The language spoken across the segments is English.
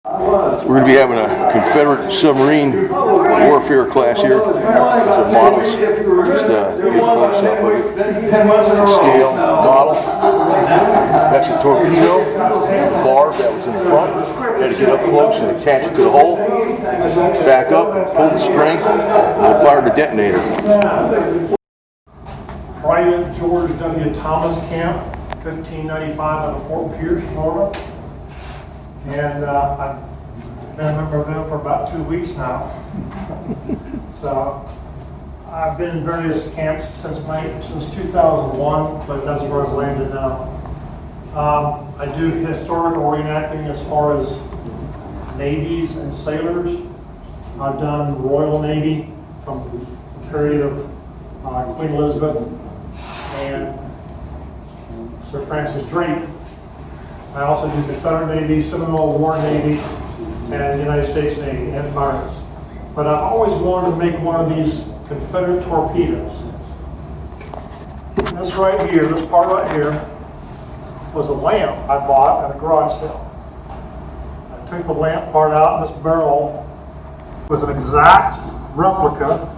We're going to be having a Confederate submarine warfare class here. These are models. Just get a close up of it. Scale model. That's a torpedo. The barb that was in the front. You had to get up close and attach it to the hole. Back up and pull the string. And we'll fire the detonator. Private George W. Thomas Camp, 1595 out of Fort Pierce, Florida. And I've been a member of them for about 2 weeks now. So I've been in various camps since 2001, but that's where I've landed now. I do historical reenacting as far as navies and sailors. I've done Royal Navy from the period of Queen Elizabeth and Sir Francis Drake. I also do Confederate Navy, Seminole War Navy, and United States Navy, and pirates. But I've always wanted to make one of these Confederate torpedoes. This right here, this part right here, was a lamp I bought at a garage sale. I took the lamp part out, and this barrel was an exact replica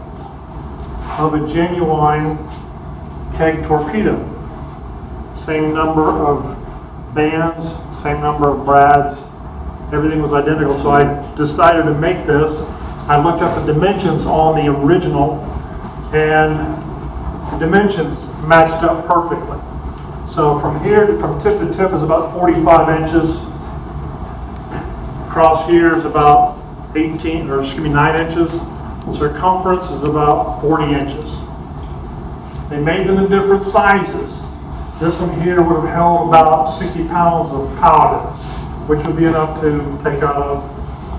of a genuine keg torpedo. Same number of bands, same number of brads, everything was identical. So I decided to make this. I looked up the dimensions on the original, and the dimensions matched up perfectly. So from here, from tip to tip is about 45 inches. Across here is about 9 inches. Circumference is about 40 inches. They made them in different sizes. This one here would have held about 60 pounds of powder, which would be enough to take out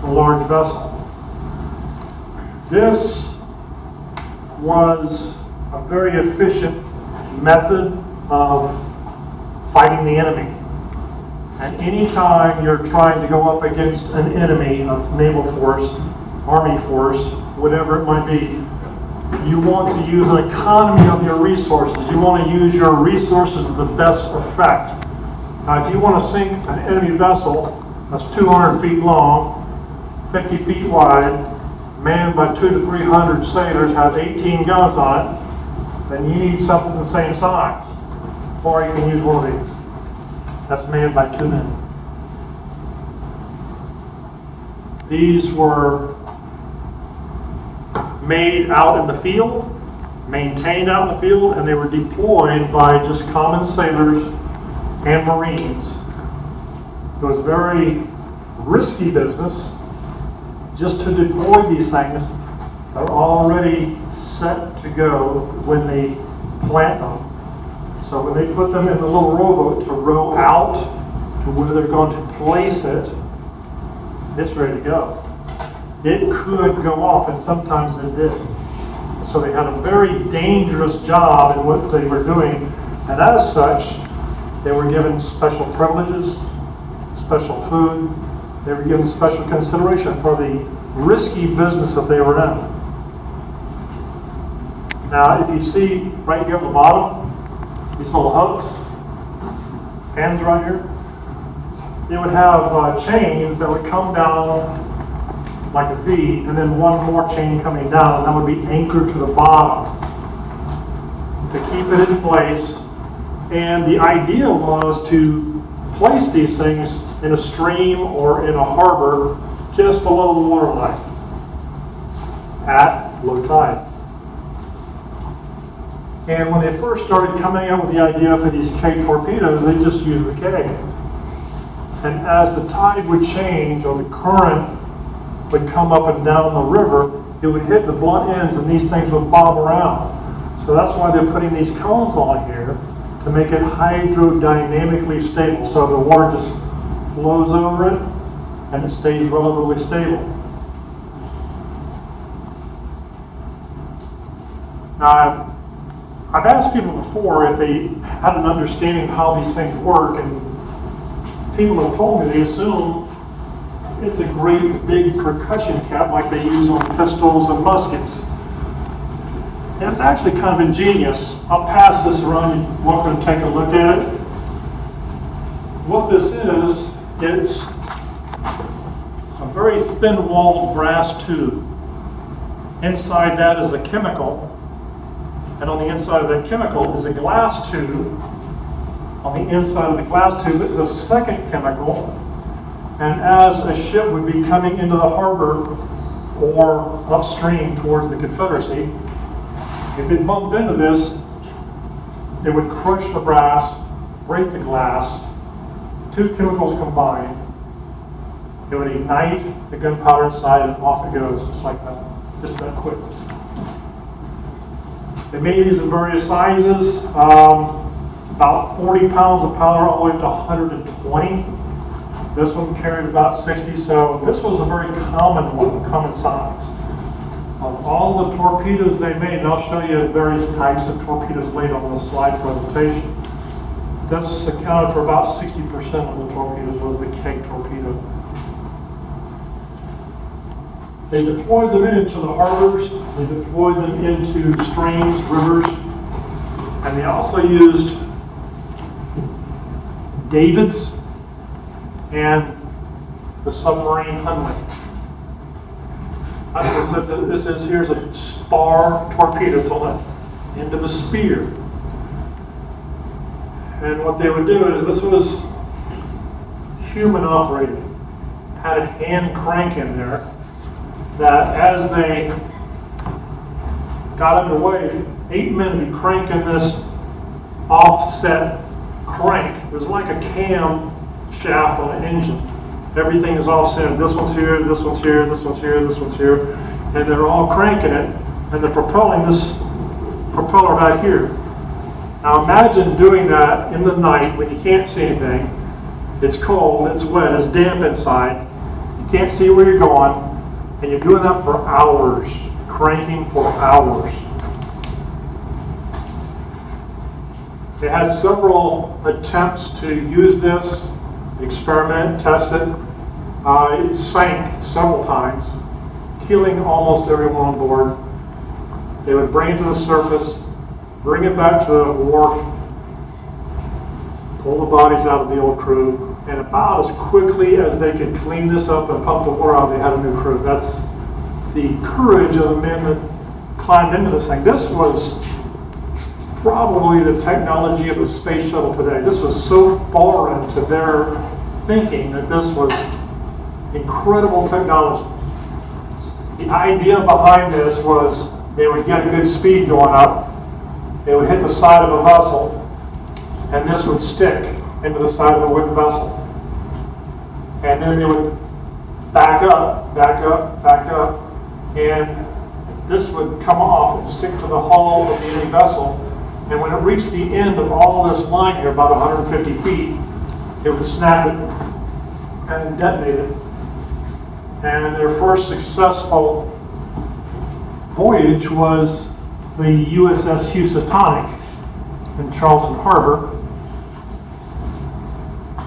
a large vessel. This was a very efficient method of fighting the enemy. And anytime you're trying to go up against an enemy of naval force, army force, whatever it might be, you want to use an economy of your resources. You want to use your resources to the best effect. Now, if you want to sink an enemy vessel that's 200 feet long, 50 feet wide, manned by 200 to 300 sailors, has 18 guns on it, then you need something the same size. Or you can use one of these. That's manned by 2 men. These were made out in the field, maintained out in the field, and they were deployed by just common sailors and Marines. It was a very risky business just to deploy these things. They're already set to go when they plant them. So when they put them in the little rowboat to row out to where they're going to place it, it's ready to go. It could go off, and sometimes it did. So they had a very dangerous job in what they were doing, and as such, they were given special privileges, special food. They were given special consideration for the risky business that they were in. Now, if you see right here at the bottom, these little hooks, hands right here, they would have chains that would come down like a V, and then one more chain coming down, and that would be anchored to the bottom to keep it in place. And the idea was to place these things in a stream or in a harbor just below the waterline at low tide. And when they first started coming up with the idea for these K torpedoes, they just used the K. And as the tide would change, or the current would come up and down the river, it would hit the blunt ends and these things would bob around. So that's why they're putting these cones on here to make it hydrodynamically stable. So the water just flows over it and it stays relatively stable. Now, I've asked people before if they had an understanding of how these things work, and people have told me they assume it's a great big percussion cap like they use on pistols and muskets. And it's actually kind of ingenious. I'll pass this around. You're welcome to take a look at it. What this is, it's a very thin-walled brass tube. Inside that is a chemical, and on the inside of that chemical is a glass tube. On the inside of the glass tube is a second chemical, and as a ship would be coming into the harbor or upstream towards the Confederacy, if it bumped into this, it would crush the brass, break the glass, two chemicals combined. It would ignite the gunpowder inside, and off it goes, just like that, just that quick. They made these in various sizes, about 40 pounds of powder all the way up to 120. This one carried about 60, so this was a very common one, common size. Of all the torpedoes they made, and I'll show you various types of torpedoes later on the slide presentation, this accounted for about 60% of the torpedoes was the keg torpedo. They deployed them into the harbors, they deployed them into streams, rivers, and they also used davits and the submarine hunley. Here's a spar torpedo. It's on the end of a spear. And what they would do is, this was human operated. Had a hand crank in there that as they got underway, 8 men would be cranking this offset crank. It was like a cam shaft on an engine. Everything is offset. This one's here, this one's here, this one's here, this one's here. And they're all cranking it, and they're propelling this propeller back here. Now imagine doing that in the night when you can't see anything. It's cold, it's wet, it's damp inside. You can't see where you're going, and you're doing that for hours, cranking for hours. They had several attempts to use this, experiment, test it. It sank several times, killing almost everyone on board. They would bring it to the surface, bring it back to the wharf, pull the bodies out of the old crew, and about as quickly as they could clean this up and pump the water out, they had a new crew. That's the courage of the men that climbed into this thing. This was probably the technology of the space shuttle today. This was so foreign to their thinking that this was incredible technology. The idea behind this was they would get a good speed going up, they would hit the side of a vessel, and this would stick into the side of the vessel. And then they would back up, back up, back up, and this would come off and stick to the hull of the enemy vessel. And when it reached the end of all this line here, about 150 feet, it would snap it and detonate it. And their first successful voyage was the USS Housatonic in Charleston Harbor,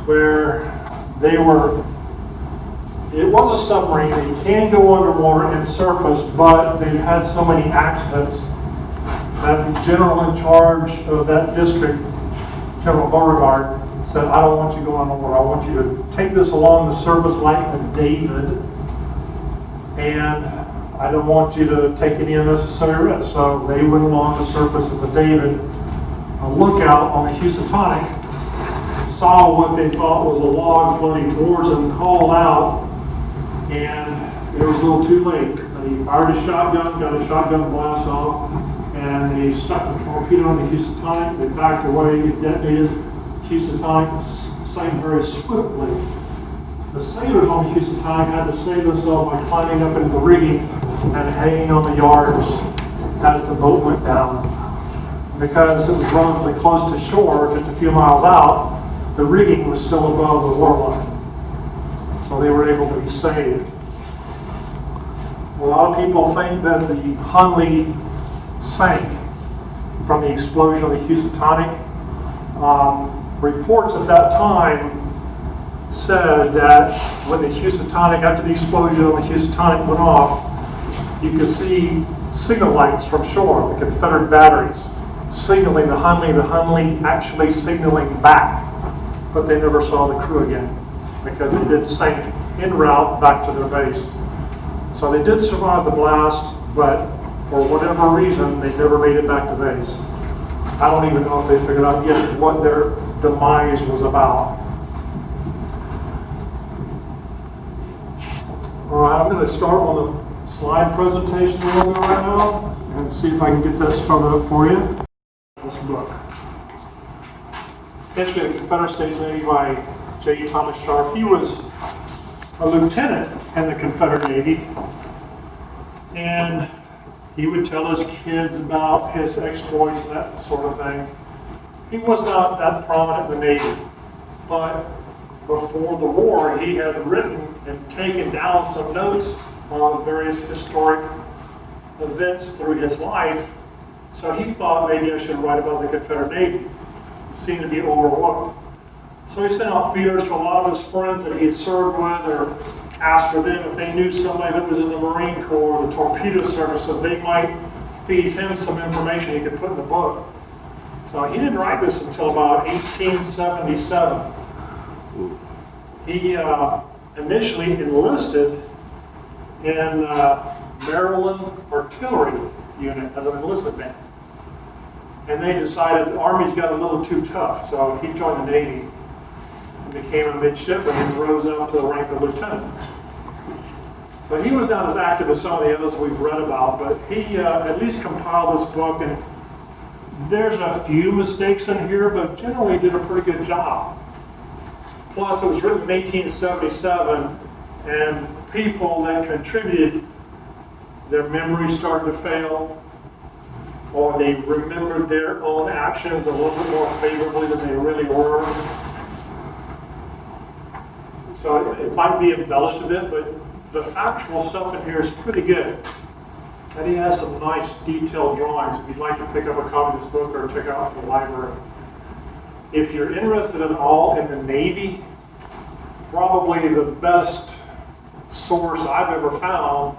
where it was a submarine. They can go underwater and surface, but they've had so many accidents that the general in charge of that district, General Beauregard, said, I don't want you going underwater. I want you to take this along the surface like a David, and I don't want you to take any unnecessary risks. So they went along the surface as a David. A lookout on the Housatonic saw what they thought was a log floating towards them, called out, and it was a little too late. He fired a shotgun, got a shotgun blast off, and they stuck the torpedo in the Housatonic. They backed away, detonated. Housatonic sank very swiftly. The sailors on the Housatonic had to save themselves by climbing up into the rigging and hanging on the yards as the boat went down. Because it was relatively close to shore, just a few miles out, the rigging was still above the waterline. So they were able to be saved. A lot of people think that the Hunley sank from the explosion of the Housatonic. Reports at that time said that when the Housatonic, after the explosion of the Housatonic went off, you could see signal lights from shore, the Confederate batteries, signaling the Hunley actually signaling back, but they never saw the crew again because it did sink en route back to their base. So they did survive the blast, but for whatever reason, they never made it back to base. I don't even know if they figured out yet what their demise was about. All right, I'm going to start on the slide presentation we're on right now and see if I can get that started up for you. This book. History of the Confederate States Navy by J. Thomas Sharp. He was a lieutenant in the Confederate Navy, and he would tell his kids about his exploits and that sort of thing. He was not that prominent in the Navy, but before the war, he had written and taken down some notes on various historic events through his life. So he thought maybe I should write about the Confederate Navy. It seemed to be overlooked. So he sent out feelers to a lot of his friends that he had served with, or asked for them if they knew somebody that was in the Marine Corps or the Torpedo Service, so they might feed him some information he could put in the book. So he didn't write this until about 1877. He initially enlisted in Maryland Artillery Unit as an enlisted man. And they decided the Army's got a little too tough, so he joined the Navy and became a midshipman and rose up to the rank of lieutenant. So he was not as active as some of the others we've read about, but he at least compiled this book, and there's a few mistakes in here, but generally did a pretty good job. Plus, it was written in 1877, and people that contributed, their memories started to fail, or they remembered their own actions a little bit more favorably than they really were. So it might be embellished a bit, but the factual stuff in here is pretty good. And he has some nice detailed drawings if you'd like to pick up a copy of this book or check out the library. If you're interested at all in the Navy, probably the best source I've ever found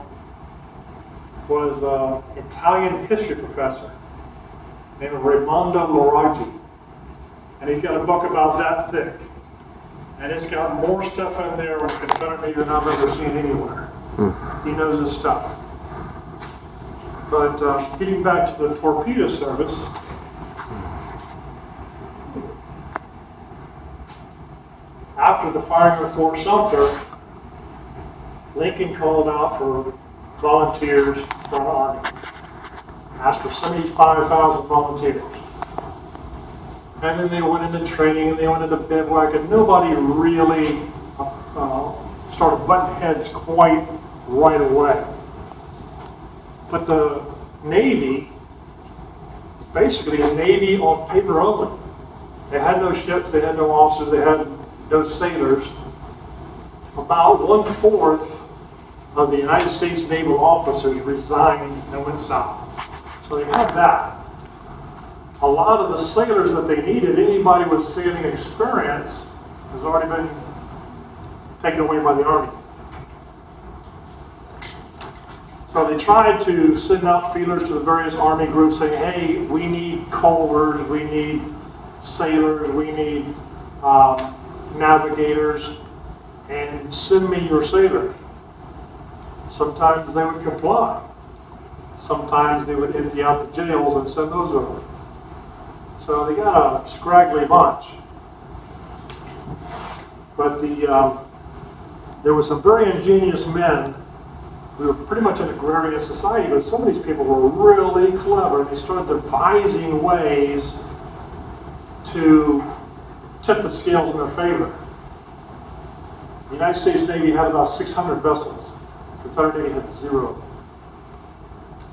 was an Italian history professor named Raimondo Loraggi. And he's got a book about that thick. And it's got more stuff in there on the Confederate Navy than I've ever seen anywhere. He knows his stuff. But getting back to the torpedo service, after the firing of Fort Sumter, Lincoln called out for volunteers for an army. Asked for 75,000 volunteers. And then they went into training and they went into bivouac, and nobody really started butting heads quite right away. But the Navy, basically a Navy on paper only. They had no ships, they had no officers, they had no sailors. About 1/4 of the United States naval officers resigned and went south. So they had that. A lot of the sailors that they needed, anybody with sailing experience, has already been taken away by the Army. So they tried to send out feelers to the various Army groups saying, hey, we need coalers, we need sailors, we need navigators, and send me your sailors. Sometimes they would comply. Sometimes they would empty out the jails and send those over. So they got a scraggly bunch. But there were some very ingenious men. We were pretty much an agrarian society, but some of these people were really clever. They started devising ways to tip the scales in their favor. The United States Navy had about 600 vessels. The Confederate Navy had 0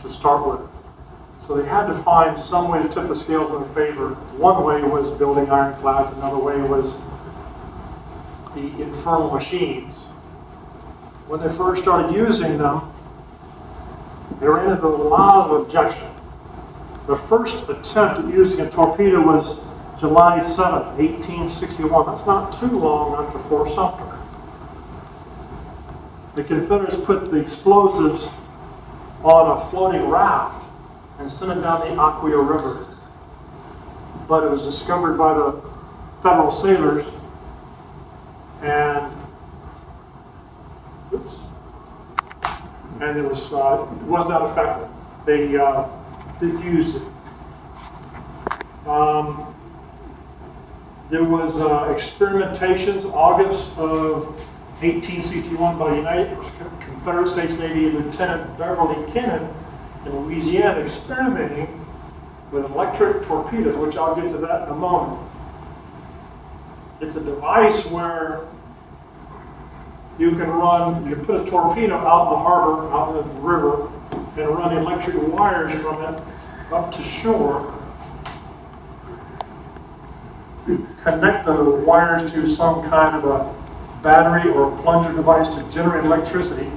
to start with. So they had to find some way to tip the scales in their favor. One way was building ironclads. Another way was the infernal machines. When they first started using them, they ran into a lot of objection. The first attempt at using a torpedo was July 7, 1861. That's not too long after Fort Sumter. The Confederates put the explosives on a floating raft and sent it down the Aquia River. But it was discovered by the Federal sailors, and oops, and it was not effective. They diffused it. There was experimentations August of 1861 by Confederate States Navy Lieutenant Beverly Kennan in Louisiana experimenting with electric torpedoes, which I'll get to that in a moment. It's a device where you can put a torpedo out in the harbor, out in the river, and run electric wires from it up to shore. Connect the wires to some kind of a battery or a plunger device to generate electricity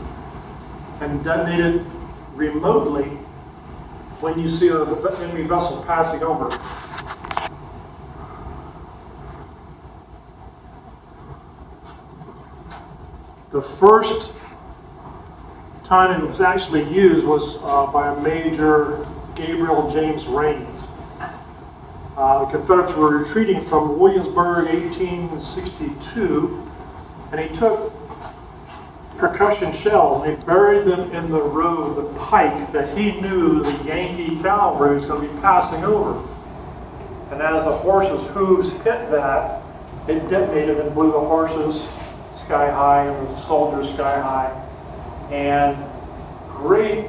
and detonate it remotely when you see an enemy vessel passing over. The first time it was actually used was by a Major Gabriel James Rains. The Confederates were retreating from Williamsburg 1862, and he took percussion shells and he buried them in the road of the pike that he knew the Yankee cavalry was going to be passing over. And as the horses' hooves hit that, it detonated and blew the horses sky high and the soldiers sky high. And great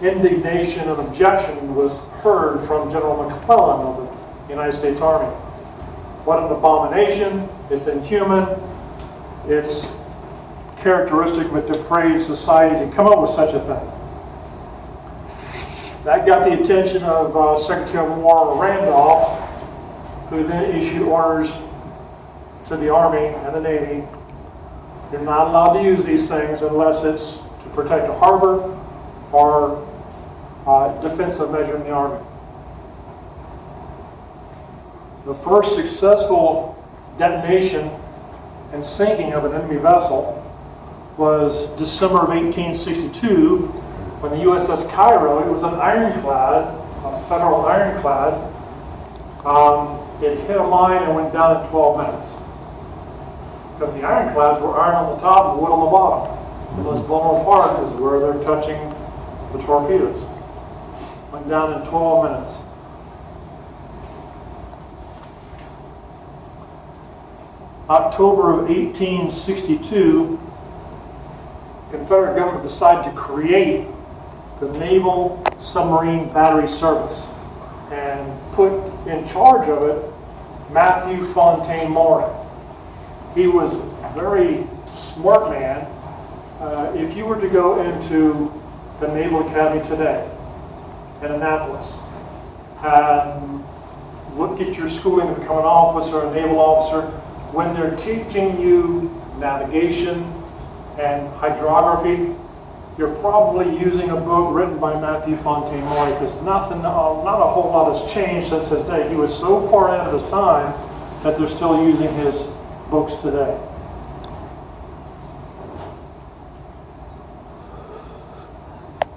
indignation and objection was heard from General McClellan of the United States Army. What an abomination, it's inhuman, it's characteristic of a depraved society to come up with such a thing. That got the attention of Secretary of War Randolph, who then issued orders to the Army and the Navy. You're not allowed to use these things unless it's to protect a harbor or defensive measure in the Army. The first successful detonation and sinking of an enemy vessel was December of 1862 when the USS Cairo, it was an ironclad, a Federal ironclad, it hit a mine and went down in 12 minutes. Because the ironclads were iron on the top and wood on the bottom. The most vulnerable part is where they're touching the torpedoes. Went down in 12 minutes. October of 1862, the Confederate government decided to create the Naval Submarine Battery Service and put in charge of it Matthew Fontaine Maury. He was a very smart man. If you were to go into the Naval Academy today in Annapolis and look at your schooling to become an officer, a naval officer, when they're teaching you navigation and hydrography, you're probably using a book written by Matthew Fontaine Maury because not a whole lot has changed since his day. He was so far ahead of his time that they're still using his books today.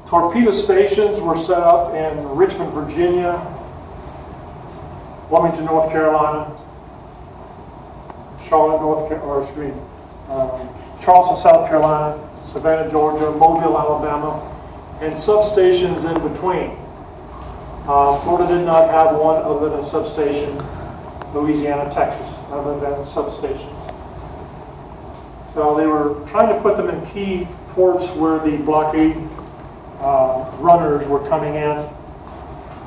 Torpedo stations were set up in Richmond, Virginia, Wilmington, North Carolina, Charleston, South Carolina, Savannah, Georgia, Mobile, Alabama, and substations in between. Florida did not have one other than a substation. Louisiana, Texas, other than substations. So they were trying to put them in key ports where the blockade runners were coming in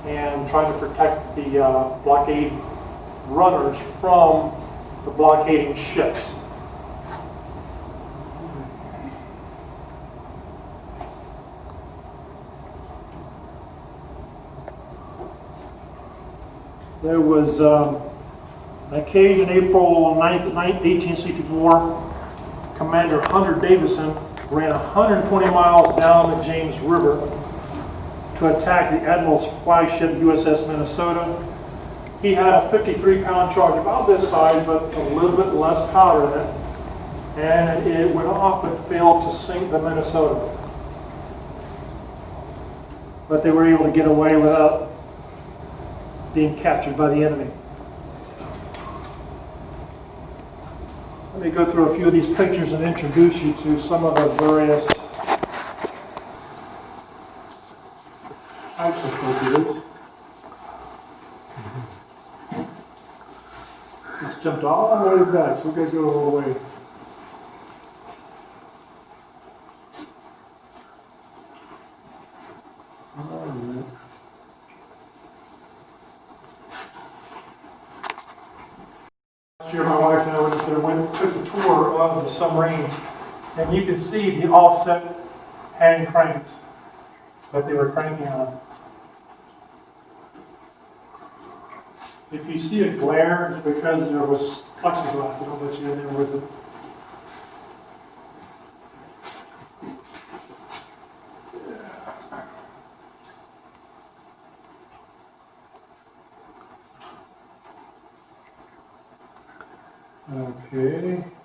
and trying to protect the blockade runners from the blockading ships. There was an occasion, April 9th, 1864, Commander Hunter Davison ran 120 miles down the James River to attack the Admiral's flagship USS Minnesota. He had a 53-pound charge, about this size, but a little bit less powder in it. And it went off but failed to sink the Minnesota. But they were able to get away without being captured by the enemy. Let me go through a few of these pictures and introduce you to some of the various types of torpedoes. It's jumped all the way back, so we're going to go all the way. Last year, my wife and I took the tour of the submarine, and you can see the offset hand cranks that they were cranking on. If you see a glare, it's because there was plexiglass. They don't let you in there with it. Okay.